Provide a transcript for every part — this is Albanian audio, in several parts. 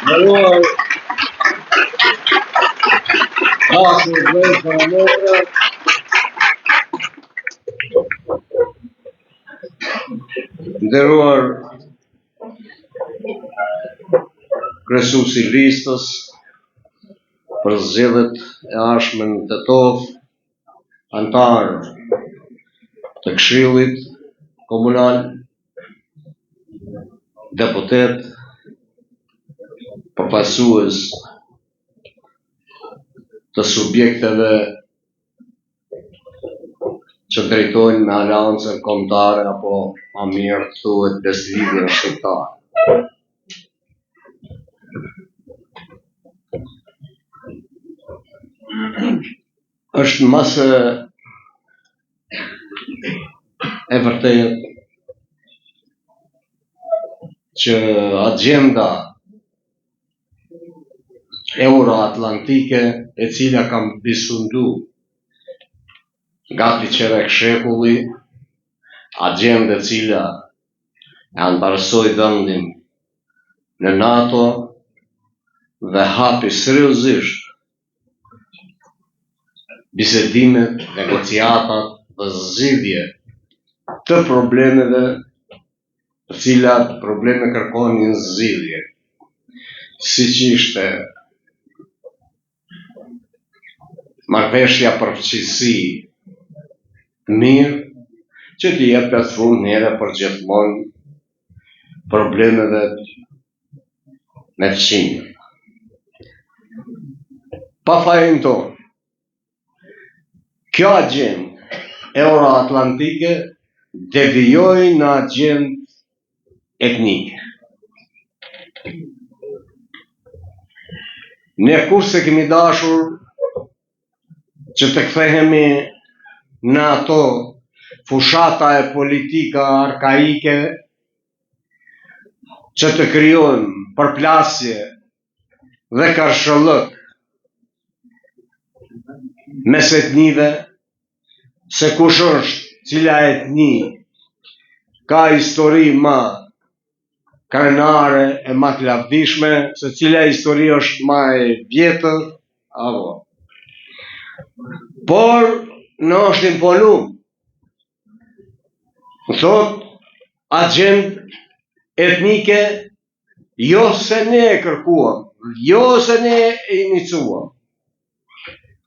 Nderuar dashur vëllezër dhe motra, nderuar kryesuesi i listës për zgjedhjet e ardhshme në Tetov, antar të Këshillit Komunal, deputet, përfaqësues të subjekteve që drejtojnë me aleancën kombëtare apo më mirë thuhet beslidhjen shqiptare. Është masë e vërtet që agenda euroatlantike e cila kam bisundu gati qerek shekulli, agenda e cila e antarësoi vendin në NATO dhe hapi seriozisht bisedimet, negociatat dhe zgjidhje të problemeve të cilat probleme kërkonin zgjidhje, siç ishte marrëveshja për përfaqësi mirë që t'i jepet fund njëherë për gjithmonë problemeve me fëmijët. Pa fajin tonë, kjo agjendë euroatlantike devijoi në agjendë etnike. Ne kurse kemi dashur që të kthehemi në ato fushata e politika arkaike që të krijojnë përplasje dhe karshëllëk mes etnive, se kush është, cila etni ka histori më krenare e më të lavdishme, se cila histori është më e vjetër, apo. Por në është imponu, thot agjendë etnike, jo se ne e kërkuam, jo se ne e iniciuam.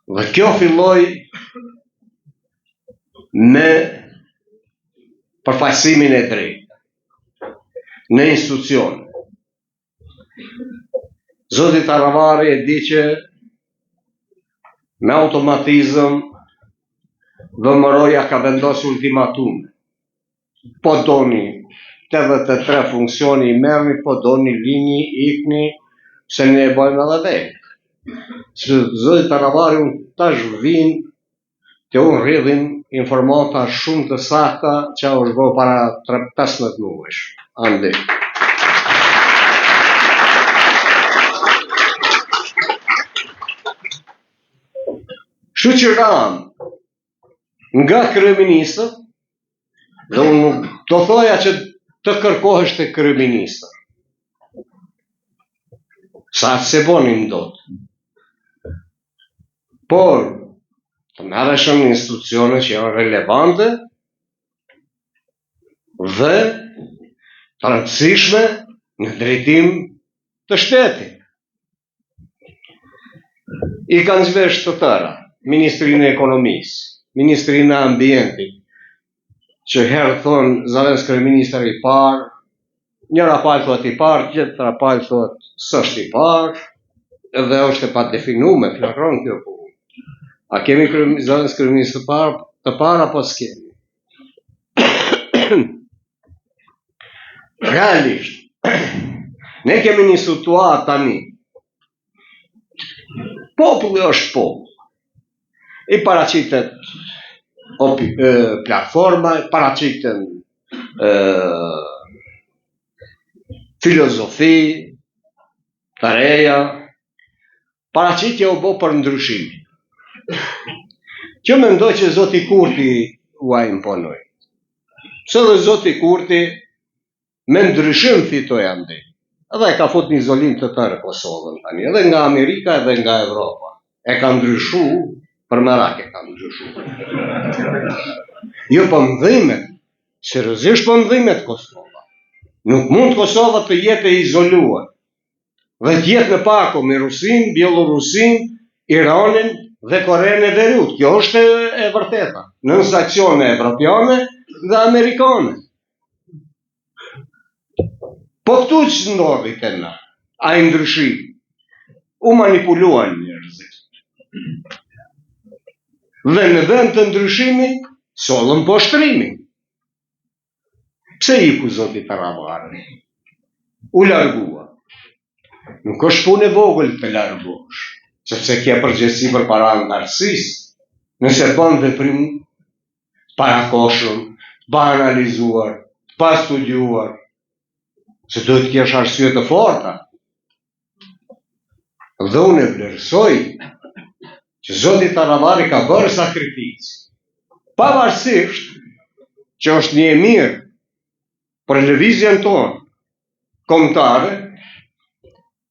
Dhe kjo filloi me përfaqësimin e drejtë në institucione. Zoti Taravari e di që me automatizëm VMRO-ja ka vendosur ultimatum. Po doni 83 funksioni i merrni, po doni linji, ikni, se ne e bëjmë edhe vetë. Zoti Taravari unë tash vin të unë rridhin informata shumë të sakta që është bërë para 15 muajsh. Ande. Shoqëran nga kryeministët, dhe unë do thoja që të kërkohesh te kryeministët. Sa se bonin dot. Por të merreshëm në institucione që janë relevante dhe të rëndësishme në drejtim të shtetit. I kanë zhvesh të tëra, Ministrinë e Ekonomisë, Ministrinë e Ambientit, që herë thonë zavens kryeministër i parë, njëra palë thot i parë, tjetra palë thot s'është i parë, edhe është e padefinuar, flakron kjo punë. A kemi zavens kryeministër të parë apo s'kemi? Realisht, ne kemi një situatë tani. Populli është popull. I paraqitet platforma, i paraqiten filozofi të reja, paraqitja u bë për ndryshimin. Që mendoj që Zoti Kurti ua imponoi. Se dhe Zoti Kurti me ndryshim fitoi ande. edhe ka fut një izolim të tërë Kosovën tani, edhe nga Amerika edhe nga Evropa. E ka ndryshu, për merak e ka ndryshu. Jo për mëdhimet, seriozisht për mëdhimet Kosova. Nuk mund Kosova të jetë e izoluar, dhe të jetë në pako me Rusin, Bielorusin, Iranin dhe Korenë e Veriut. Kjo është e vërteta, në sankcione evropiane dhe amerikane. Po këtu që ndodhi të na, a i ndryshim, u manipuluan njerëzit. Dhe në vend të ndryshimit, sollën poshtrimin. Pse iku zoti Taravari? U largua. Nuk është punë e vogël të largosh, sepse kje përgjegjësi për para antarësisë, nëse bën veprim parakoshëm, pa analizuar, pa studiuar, se do të kesh arsye të forta. Dhe unë e vlerësoj që zoti Taravari ka bërë sakrificë, pavarësisht që është një e mirë për lëvizjen tonë kombëtare,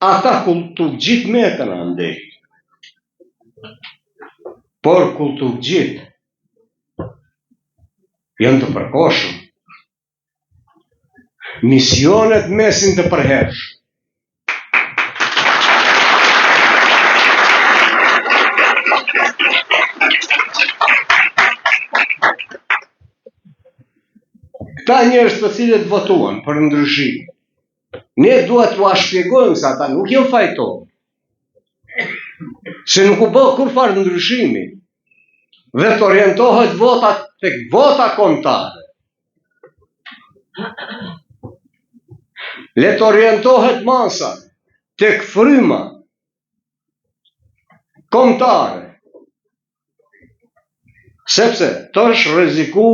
ata kultu gjithë me të në ndej. Por kultu gjithë janë të përkoshëm. Misionet mesin të përhersh. Këta njerëz të cilët votuan për ndryshim, ne duhet t'u shpjegojmë se ata nuk janë fajtor. Se nuk u bë kur farë ndryshimi dhe të orientohet vota tek vota kombëtare. Le të orientohet masa tek fryma kombëtare. Sepse të është rreziku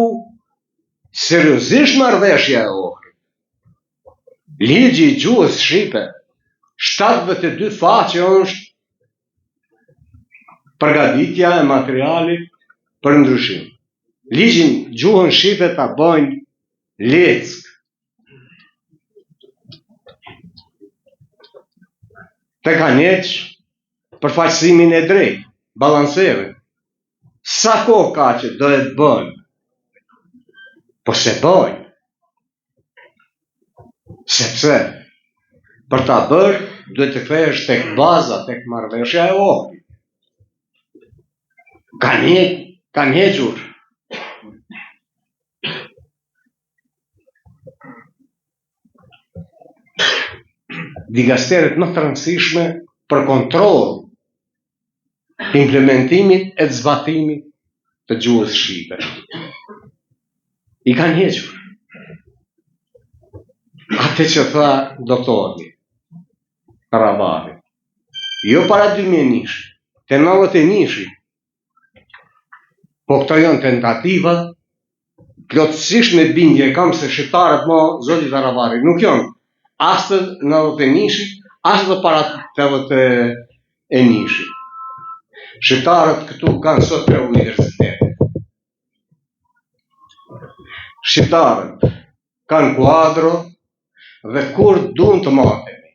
seriozisht marrëveshja e Ohrit. Ligji i gjuhës shqipe, 72 faqe është përgatitja e materialit për ndryshim. Ligjin gjuhën shqipe ta bëjnë leck. Të kaneq përfaqësimin e drejtë, balanceve. Sa kohë ka që do e të bëjnë? Po se bëjnë. Sepse për ta bërë duhet të kthehesh tek baza, tek marrëveshja e Ohrit. Kanë hequr. Digasteret më të rëndësishme për kontroll të implementimit e të zbatimit të gjuhës shqipe. I kanë hequr. Atë që tha doktori Taravari, jo para 2001, te 91, po këto janë tentativa, plotësisht me bindje kam se shqiptarët mo, zoti Taravari, nuk janë as të 91, as të para 81. Shqiptarët këtu kanë sot 3 universitete. Shqiptarët kanë kuadro dhe kur duan të matemi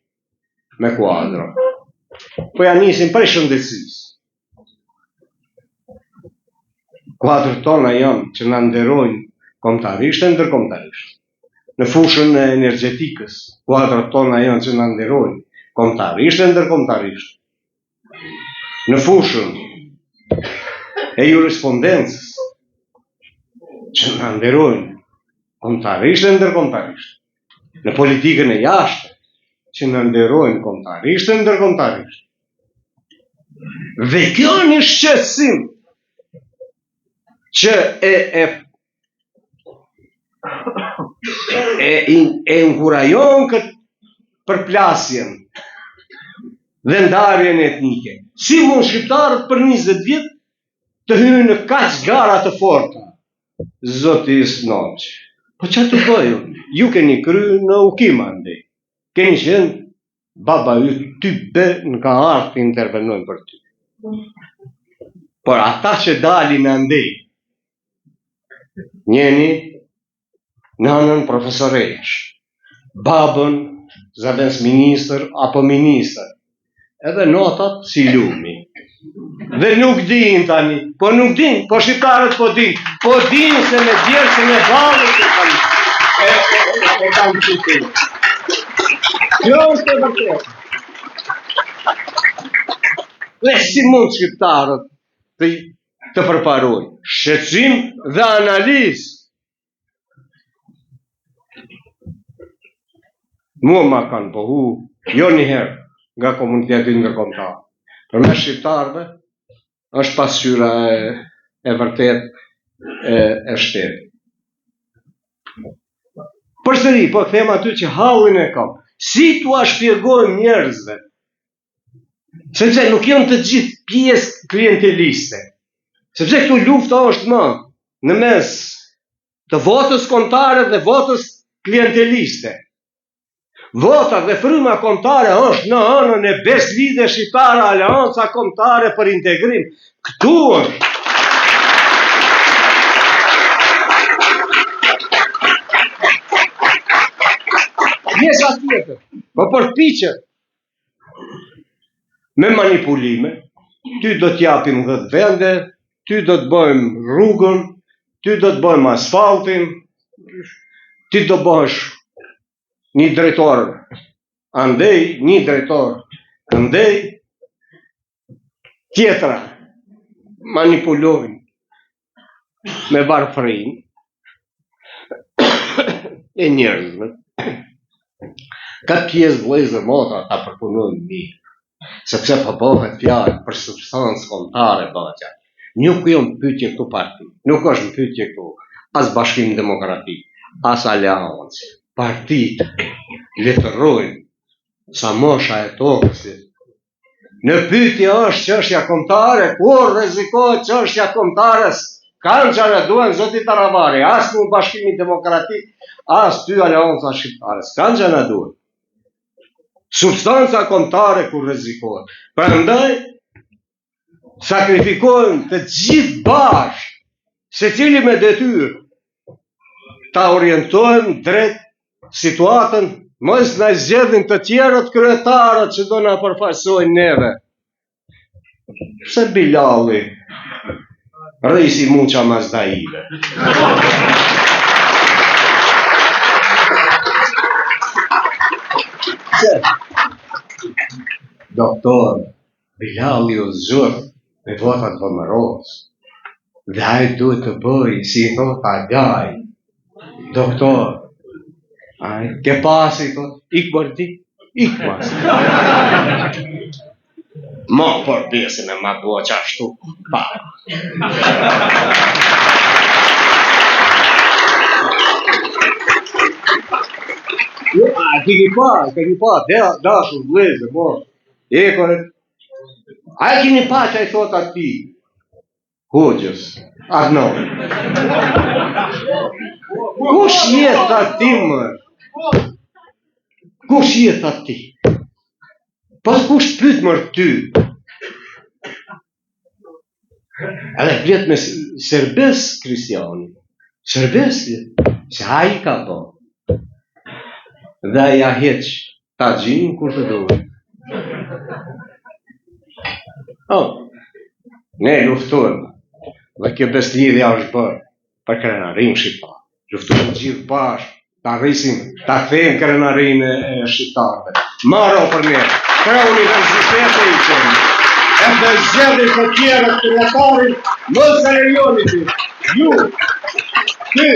me kuadro. Po ja nisin prej shëndetësisë. Kuadrët tona janë që na nderojnë kombëtarisht e ndërkombëtarisht. Në fushën e energjetikës, kuadrët tona janë që na nderojnë kombëtarisht e ndërkombëtarisht. Në fushën e jurisprudencës, që na nderojnë kombëtarisht e ndërkombëtarisht. Në politikën e jashtë, që na nderojnë kombëtarisht e ndërkombëtarisht. Dhe kjo një shqetësim që e inkurajon këtë përplasjen dhe ndarjen etnike. Si mund shqiptarët për 20 vjet të hyjnë në kaq gara të forta? Zoti Snoqi. Po çfarë të bëju? Ju keni kryer në ukim andej. Keni qenë baba yt ty be në ka ardhur të intervenojnë për ty. Por ata që dalin andej, njeni nënën profesoresh, babën zavens ministër apo ministër. Edhe notat si lumi. Dhe nuk din tani, po nuk din, po shqiptarët po din se me djerë se me valët e kanë qytetin. Kjo është e vërtetë. Dhe si mund shqiptarët të përparojnë? Shqetësim dhe analizë. Mua ma kanë pohu, jo njëherë, nga komunitetin ndërkombëtar. Për me shqiptarëve, është pasqyra e vërtet e shtetit. Përsëri, po them aty që hallin e kam. Si t'ua shpjegojmë njerëzve? Sepse nuk janë të gjithë pjesë klienteliste. Sepse këtu lufta është më në mes të votës kombëtare dhe votës klienteliste. Vota dhe fryma kombëtare është në anën e Beslidhe Shqiptare, Aleanca Kombëtare për Integrim. Këtu është. Pjesa tjetër, po përpiqet me manipulime, ty do t'japim 10 vende, ty do të bëjmë rrugën, ty do të bëjmë asfaltin, ty do bësh një drejtor andej, një drejtor andej, tjetra manipulojnë me varfërinë e njerëzve. Ka pjesë vëllezër mota ta përpunojnë mirë, sepse po bëhet fjalë për substancë kombëtare bëhet. Nuk janë pyetje këtu parti, nuk është pyetje këtu as Bashkimi Demokratik, as Aleancë. Partitë letërojnë sa mosha e tokës. Në pyetje është çështja kombëtare, kur rrezikohet çështja kombëtare, kanë çfarë duan zoti Taravari, as në Bashkimin Demokratik, as ty Aleanca Shqiptare, kanë çfarë duan. Substanca kombëtare kur rrezikohet. Prandaj sakrifikohen të gjithë bashkë, secili me detyrë ta orientojnë drejt situatën, mos na zgjedhin të tjerët kryetarët që do na përfaqësojnë neve. Pse Bilali rrisi muqa mazdaive? Doktor, Bilali u zgjodh me votat vëmëros. Dhe ai duhet të bëj si i thot Agaj. Doktor, ai ke pasi thot, ik bërti, ik pasi. Ma për pjesën e ma bua qashtu, pa. Keni pa, dashur, vlezë, mor. A e keni pa që i thot ati, Hoxhës, Arnaud. Kush jetë ati, më? Kush jetë ati? Pas kush pyt mërë ty? Edhe vjet me Serbes Kristiani. Serbes vjet, se a i ka po. Dhe ja heq ta gjinë kur të dojë. Ne luftojmë. Dhe kjo beslidhja është bërë për krenarin shqiptar. Luftojmë gjithë bashkë, ta rrisim, ta kthejmë krenarin e shqiptarëve. Maro për ne, për universitete i qenë. E dhe zgjedhën të tjerë të kretarin, mos e lejoni ti. Ju, ty,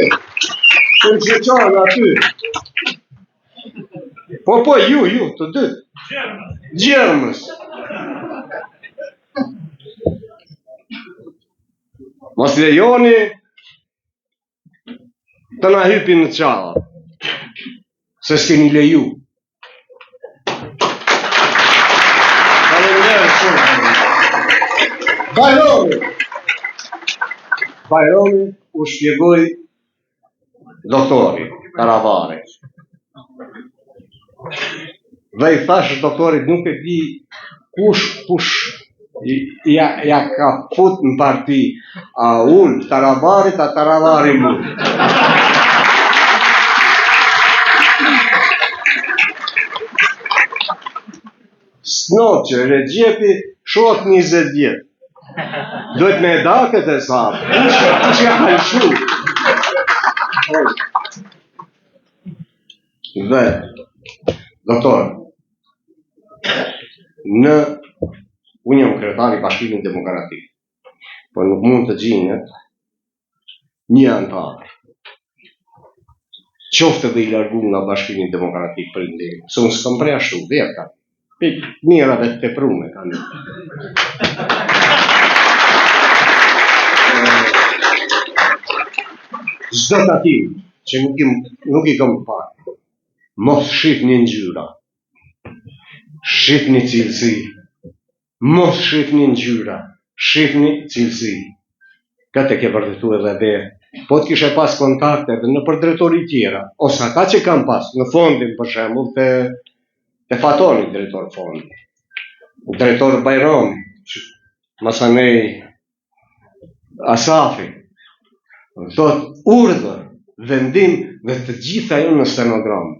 të në qeqanë aty. Po, ju, të dytë. Gjermës. Mos lejoni të na hypin në qalla, se s'keni leju. Faleminderit shumë. Bajromi u shpjegoi doktori Taravari. Dhe i thash doktorit, nuk e di kush ja ka fut në parti, a unë Taravarit, a Taravari mu. Snot që Regjepi shot 20 vjetë. Duhet me daket e sa. Kush ja halshu. Dhe, doktor, unë jam kretar i Bashkimit Demokratik, por nuk mund të gjinet një antar. Qoftë dhe i largu nga Bashkimi Demokratik për ndërë. Se unë s'kam prej ashtu, veta. Mira dhe të prume kanë. Zdo tatim që nuk i kam parë, mos shifni ngjyra, shifni cilësi. Mos shifni ngjyra, shifni cilësi. Këtë ke vërtetu edhe dhe. Po të kishe pas kontakte edhe në për drejtori tjera, ose ata që kam pas, në fondin për shembull, te Fatoni drejtor fondi, drejtor Bajrami, masanej Asafi, thot urdhër, vendim dhe të gjitha jo në stenogram.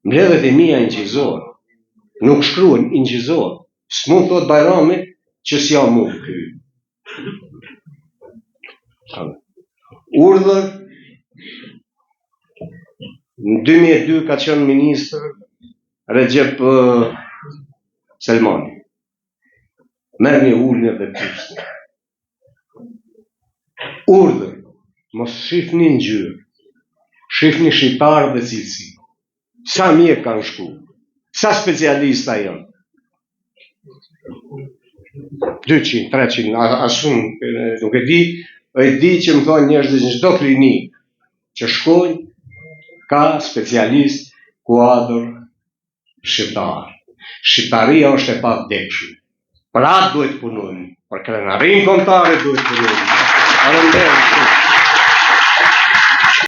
Mbledhet e mia inqizor, nuk shkruen inqizor, s'mund thot Bajrami që s'ja mund ky. Urdhër, në 2002 ka qenë ministër Recep Selmani. Merë një ullën dhe pysni. Urdhër, mos shifni ngjyrë, shifni shqiptarë dhe cilësi. Sa mjek kanë shku, sa specialista janë. 200, 300, asun, nuk e di, që më thonë njerëzit në çdo klinikë që shkojnë, ka specialist kuadër shqiptar. Shqiptaria është e pavdekshme. Për atë duhet punojmë, për krenarin kombëtare duhet punojmë.